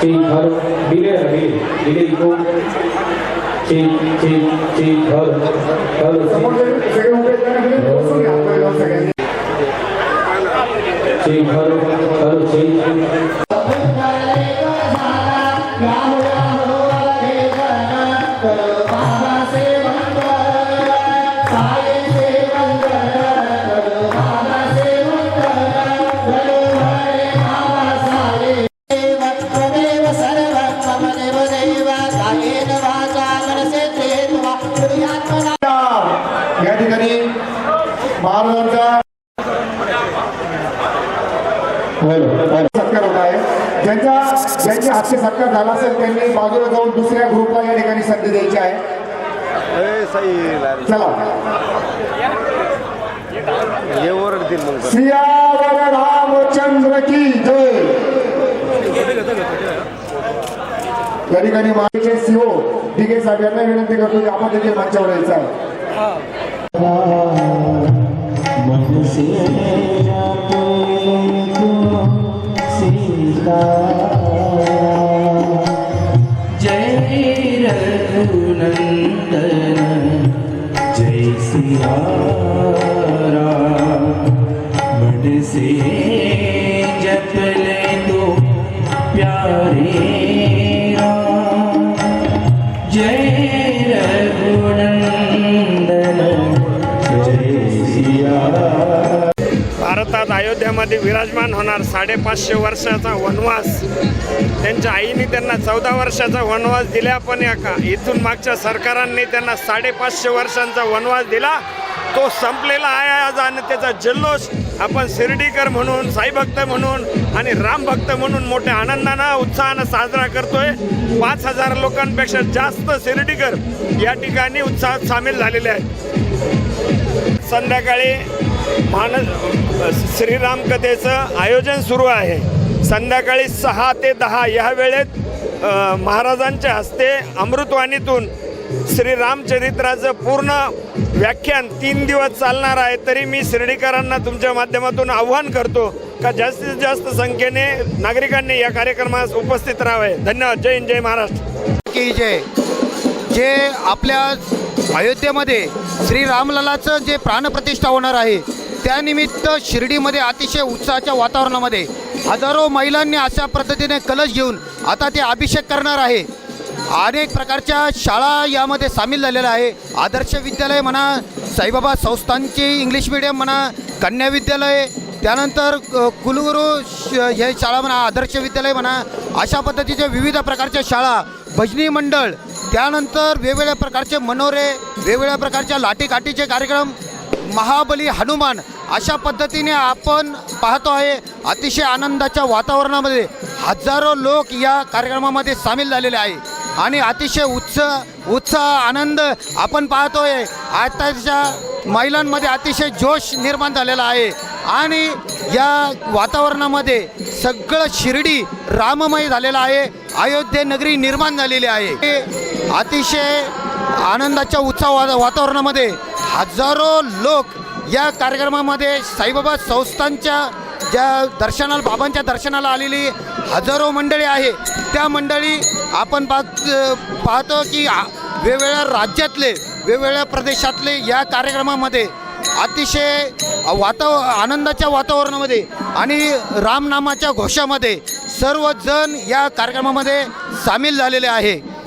घर delay delay eco घर समोर सगळे उभे आहेत ना, बसून घ्या आपल्याला सगळ्यांनी. या ठिकाणी महाराजांचा सत्कार होत आहे. ज्यांच्या हास्य सत्कार झाला असेल त्यांनी बाजूला जाऊन दुसऱ्या ग्रुपला या ठिकाणी संधी द्यायची आहे. चला सियावर रामचंद्र की जय. या ठिकाणी महाराष्ट्राचे सीओ दिघे साहेब यांना विनंती करतो की आपण देखील मंचावर यायचं आहे. जय रघुनंदन जय सिया राम, मन से जप ले तो प्यारे राम. जय रघुनंदन जय सिया राम. भारतात अयोध्यामध्ये विराजमान होणार 550 वर्षाचा वनवास. त्यांच्या आईने त्यांना 14 वर्षाचा वनवास दिला, पण इथून मागच्या सरकारांनी त्यांना 550 वर्षांचा वनवास दिला. तो संपलेला आहे आज आणि त्याचा जल्लोष आपण शिर्डीकर म्हणून, साईभक्त म्हणून आणि रामभक्त म्हणून मोठ्या आनंदानं उत्साहानं साजरा करतोय. 5000 लोकांपेक्षा जास्त शिर्डीकर या ठिकाणी उत्साहात सामील झालेले आहेत. संध्याकाळी श्रीराम कथेचं आयोजन सुरू आहे. संध्याकाळी 6 ते 10 या वेळेत महाराजांच्या हस्ते अमृतवाणीतून श्रीरामचरित्राचं पूर्ण व्याख्यान 3 दिवस चालणार आहे. तरी मी शिर्डीकरांना तुमच्या माध्यमातून आव्हान करतो का जास्तीत जास्त संख्येने नागरिकांनी या कार्यक्रमास उपस्थित राहावे. धन्यवाद. जय हिंद, जय महाराष्ट्र की जय. जे आपल्या अयोध्येमध्ये श्रीरामललाचं जे प्राणप्रतिष्ठा होणार आहे त्यानिमित्त शिर्डीमध्ये अतिशय उत्साहाच्या वातावरणामध्ये हजारो महिलांनी अशा पद्धतीने कलश घेऊन आता ते अभिषेक करणार आहे. अनेक प्रकारच्या शाळा यामध्ये सामील झालेल्या आहे. आदर्श विद्यालय म्हणा, साईबाबा संस्थांची इंग्लिश मीडियम म्हणा, कन्या विद्यालय, त्यानंतर कुलगुरू हे शाळा म्हणा, आदर्श विद्यालय म्हणा, अशा पद्धतीच्या विविध प्रकारच्या शाळा, भजनी मंडळ, त्यानंतर वेगवेगळ्या प्रकारचे मनोरे, वेगवेगळ्या प्रकारच्या लाठीकाठीचे कार्यक्रम, महाबली हनुमान, अशा पद्धतीने आपण पाहतो आहे. अतिशय आनंदाच्या वातावरणामध्ये हजारो लोक या कार्यक्रमामध्ये सामील झालेले आहे आणि अतिशय उत्साह आनंद आपण पाहतोय. आताच्या महिलांमध्ये अतिशय जोश निर्माण झालेला आहे आणि या वातावरणामध्ये सगळं शिर्डी राममय झालेलं आहे. अयोध्ये नगरी निर्माण झालेली आहे. अतिशय आनंदाच्या उत्साह वातावरणामध्ये हजारो लोक या कार्यक्रमामध्ये साईबाबा संस्थांच्या ज्या दर्शनाला, बाबांच्या दर्शनाला आलेली हजारो मंडळी आहे. त्या मंडळी आपण पाहतो की वेगवेगळ्या राज्यातले, वेगवेगळ्या प्रदेशातले या कार्यक्रमामध्ये अतिशय आनंदाच्या वातावरणामध्ये आणि रामनामाच्या घोषामध्ये सर्वजण या कार्यक्रमामध्ये सामील झालेले आहे.